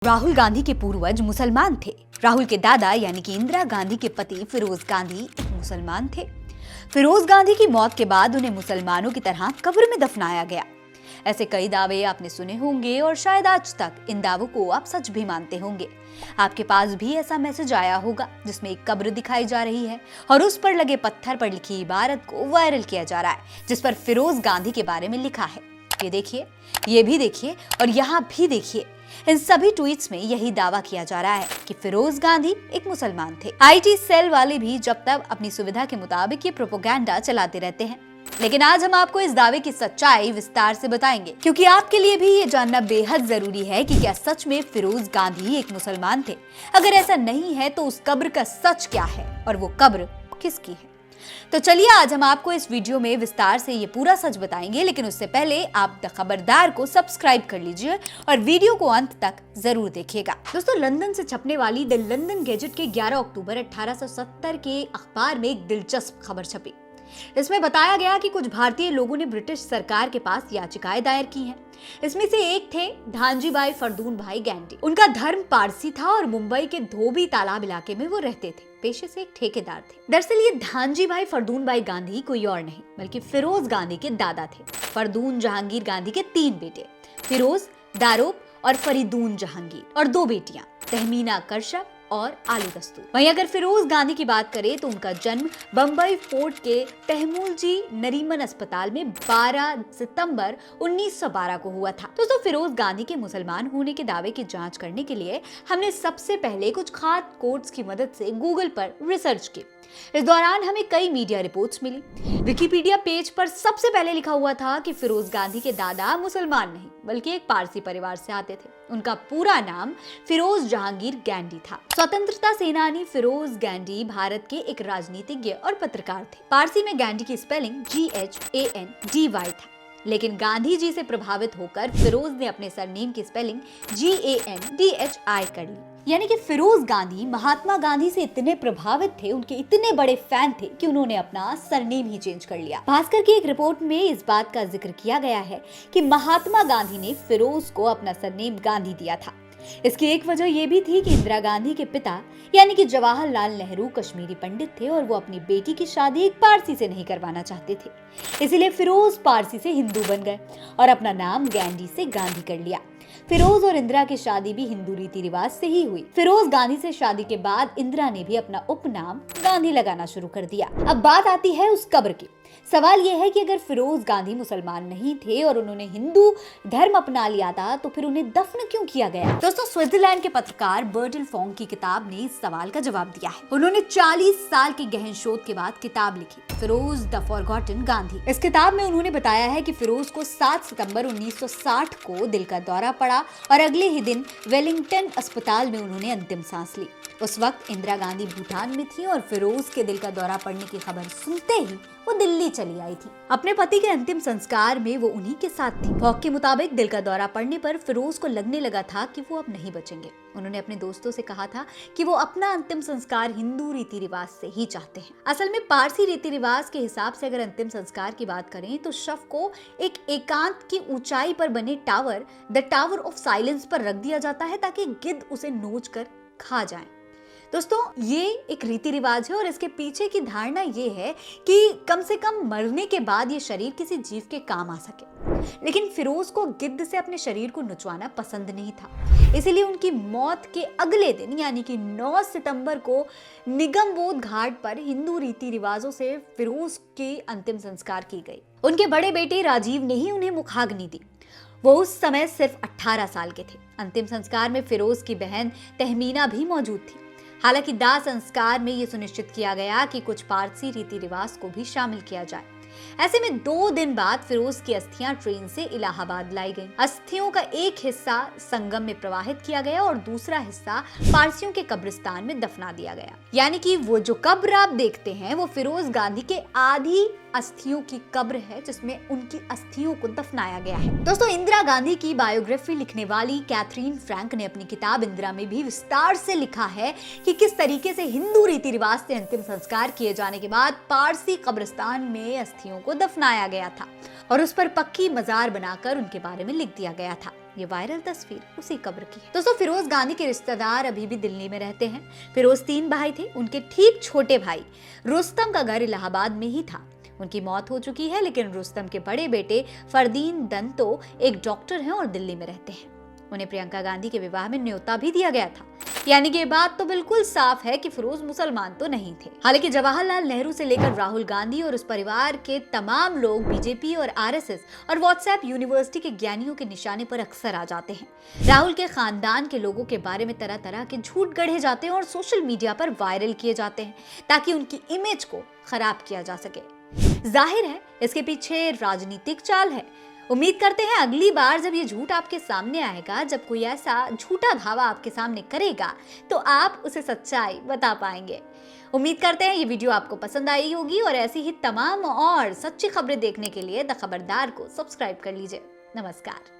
राहुल गांधी के पूर्वज मुसलमान थे। राहुल के दादा यानी कि इंदिरा गांधी के पति फिरोज गांधी एक मुसलमान थे। फिरोज गांधी की मौत के बाद उन्हें मुसलमानों की तरह कब्र में दफनाया गया। ऐसे कई दावे आपने सुने होंगे और शायद आज तक इन दावों को आप सच भी मानते होंगे। आपके पास भी ऐसा मैसेज आया होगा जिसमें एक कब्र दिखाई जा रही है और उस पर लगे पत्थर पर लिखी इबारत को वायरल किया जा रहा है, जिस पर फिरोज गांधी के बारे में लिखा है। ये देखिए, ये भी देखिए और यहाँ भी देखिए। इन सभी ट्वीट्स में यही दावा किया जा रहा है कि फिरोज गांधी एक मुसलमान थे। आईटी सेल वाले भी जब तक अपनी सुविधा के मुताबिक ये प्रोपेगेंडा चलाते रहते हैं, लेकिन आज हम आपको इस दावे की सच्चाई विस्तार से बताएंगे, क्योंकि आपके लिए भी ये जानना बेहद जरूरी है कि क्या सच में फिरोज गांधी एक मुसलमान थे। अगर ऐसा नहीं है तो उस कब्र का सच क्या है और वो कब्र किसकी है। तो चलिए आज हम आपको इस वीडियो में विस्तार से ये पूरा सच बताएंगे, लेकिन उससे पहले आप द खबरदार को सब्सक्राइब कर लीजिए और वीडियो को अंत तक जरूर देखिएगा। दोस्तों, लंदन से छपने वाली द लंदन गैजेट के 11 अक्टूबर 1870 के अखबार में एक दिलचस्प खबर छपी। इसमें बताया गया कि कुछ भारतीय लोगों ने ब्रिटिश सरकार के पास याचिकाएं दायर की हैं। इसमें से एक थे धानजी भाई फरदून भाई गांधी। उनका धर्म पारसी था और मुंबई के धोबी तालाब इलाके में वो रहते थे। पेशे से एक ठेकेदार थे। दरअसल ये धानजी भाई फरदून भाई गांधी कोई और नहीं बल्कि फिरोज गांधी के दादा थे। फरदून जहांगीर गांधी के 3 बेटे, फिरोज, दारोब और फरीदून जहांगीर, और 2 बेटियां, तहमीना करशब और आलू दस्तूर। वहीं अगर फिरोज गांधी की बात करें तो उनका जन्म बम्बई फोर्ट के तहमूलजी नरीमन अस्पताल में 12 सितंबर 1912 को हुआ था। दोस्तों, फिरोज गांधी के मुसलमान होने के दावे की जांच करने के लिए हमने सबसे पहले कुछ खास कोड्स की मदद से गूगल पर रिसर्च की। इस दौरान हमें कई मीडिया रिपोर्ट्स मिली। विकिपीडिया पेज पर सबसे पहले लिखा हुआ था कि फिरोज गांधी के दादा मुसलमान नहीं बल्कि एक पारसी परिवार से आते थे। उनका पूरा नाम फिरोज जहांगीर गांधी था। स्वतंत्रता सेनानी फिरोज गांधी भारत के एक राजनीतिज्ञ और पत्रकार थे। पारसी में गांधी की स्पेलिंग GHANDY था, लेकिन गांधी जी से प्रभावित होकर फिरोज ने अपने सरनेम की स्पेलिंग GANDHI कर ली। यानी कि फिरोज गांधी महात्मा गांधी से इतने प्रभावित थे, उनके इतने बड़े फैन थे कि उन्होंने अपना सरनेम ही चेंज कर लिया। भास्कर की एक रिपोर्ट में इस बात का जिक्र किया गया है कि महात्मा गांधी ने फिरोज को अपना सरनेम गांधी दिया था। इसकी एक वजह यह भी थी कि इंदिरा गांधी के पिता यानी कि जवाहरलाल नेहरू कश्मीरी पंडित थे और वो अपनी बेटी की शादी एक पारसी से नहीं करवाना चाहते थे। इसीलिए फिरोज पारसी से हिंदू बन गए और अपना नाम गांधी से गांधी कर लिया। फिरोज और इंदिरा की शादी भी हिंदू रीति रिवाज से ही हुई। फिरोज गांधी से शादी के बाद इंदिरा ने भी अपना उपनाम गांधी लगाना शुरू कर दिया। अब बात आती है उस कब्र की। सवाल यह है कि अगर फिरोज गांधी मुसलमान नहीं थे और उन्होंने हिंदू धर्म अपना लिया था तो फिर उन्हें दफन क्यों किया गया। दोस्तों, स्विट्जरलैंड के पत्रकार बर्टल फोंग की किताब ने इस सवाल का जवाब दिया है। उन्होंने 40 साल की गहन शोध के बाद किताब लिखी, फिरोज द फॉरगॉटन गांधी। इस किताब में उन्होंने बताया है कि फिरोज को 7 सितंबर 1960 को दिल का दौरा पड़ा और अगले ही दिन वेलिंगटन अस्पताल में उन्होंने अंतिम सांस ली। उस वक्त इंदिरा गांधी भूटान में थी और फिरोज के दिल का दौरा पड़ने की खबर सुनते ही वो दिल्ली चली आई थी। अपने पति के अंतिम संस्कार में वो उन्हीं के साथ थी। फॉक के मुताबिक दिल का दौरा पड़ने पर फिरोज को लगने लगा था कि वो अब नहीं बचेंगे। उन्होंने अपने दोस्तों से कहा था कि वो अपना अंतिम संस्कार हिंदू रीति रिवाज से ही चाहते हैं। असल में पारसी रीति रिवाज के हिसाब से अगर अंतिम संस्कार की बात करें तो शव को एक एकांत की ऊंचाई पर बने tower, the tower of silence पर रख दिया जाता है ताकि गिद्ध उसे नोच कर खा जाए। दोस्तों, ये एक रीति रिवाज है और इसके पीछे की धारणा ये है कि कम से कम मरने के बाद ये शरीर किसी जीव के काम आ सके। लेकिन फिरोज को गिद्ध से अपने शरीर को नुचवाना पसंद नहीं था। इसीलिए उनकी मौत के अगले दिन यानी कि 9 सितंबर को निगमबोध घाट पर हिंदू रीति रिवाजों से फिरोज के अंतिम संस्कार की गई। उनके बड़े बेटे राजीव ने ही उन्हें मुखाग्नि दी। वो उस समय सिर्फ 18 साल के थे। अंतिम संस्कार में फिरोज की बहन तहमीना भी मौजूद थी। हालांकि दाह संस्कार में यह सुनिश्चित किया गया कि कुछ पारसी रीति रिवाज को भी शामिल किया जाए। ऐसे में 2 दिन बाद फिरोज की अस्थियां ट्रेन से इलाहाबाद लाई गईं। अस्थियों का एक हिस्सा संगम में प्रवाहित किया गया और दूसरा हिस्सा पारसियों के कब्रिस्तान में दफना दिया गया। यानी कि वो जो कब्र आप देखते हैं वो फिरोज गांधी के आधी अस्थियों की कब्र है जिसमें उनकी अस्थियों को दफनाया गया है। दोस्तों, इंदिरा गांधी की बायोग्राफी लिखने वाली कैथरीन फ्रैंक ने अपनी किताब इंदिरा में भी विस्तार से लिखा है कि किस तरीके से हिंदू रीति रिवाज से अंतिम संस्कार किए जाने के बाद पारसी कब्रिस्तान में अस्थियों को दफनाया गया था और उस पर पक्की मजार बनाकर उनके बारे में लिख दिया गया था। ये वायरल तस्वीर उसी कब्र की है। दोस्तों, फिरोज गांधी के रिश्तेदार अभी भी दिल्ली में रहते हैं। फिरोज 3 भाई थे। उनके ठीक छोटे भाई रुस्तम का घर इलाहाबाद में ही था। उनकी मौत हो चुकी है, लेकिन रुस्तम के बड़े बेटे फरदीन दंतो एक डॉक्टर हैं और दिल्ली में रहते हैं। उन्हें प्रियंका गांधी के विवाह में न्योता भी दिया गया था। यानी कि ये बात तो बिल्कुल साफ है कि फिरोज मुसलमान तो नहीं थे। हालांकि जवाहरलाल नेहरू से लेकर राहुल गांधी और उस परिवार के तमाम लोग बीजेपी और आरएसएस और व्हाट्सएप यूनिवर्सिटी के ज्ञानियों के निशाने पर अक्सर आ जाते हैं। राहुल के खानदान के लोगों के बारे में तरह तरह के झूठ गढ़े जाते हैं और सोशल मीडिया पर वायरल किए जाते हैं ताकि उनकी इमेज को खराब किया जा सके। जाहिर है इसके पीछे राजनीतिक चाल है। उम्मीद करते हैं अगली बार जब ये झूठ आपके सामने आएगा, जब कोई ऐसा झूठा धावा आपके सामने करेगा, तो आप उसे सच्चाई बता पाएंगे। उम्मीद करते हैं ये वीडियो आपको पसंद आई होगी और ऐसी ही तमाम और सच्ची खबरें देखने के लिए द खबरदार को सब्सक्राइब कर लीजिए। नमस्कार।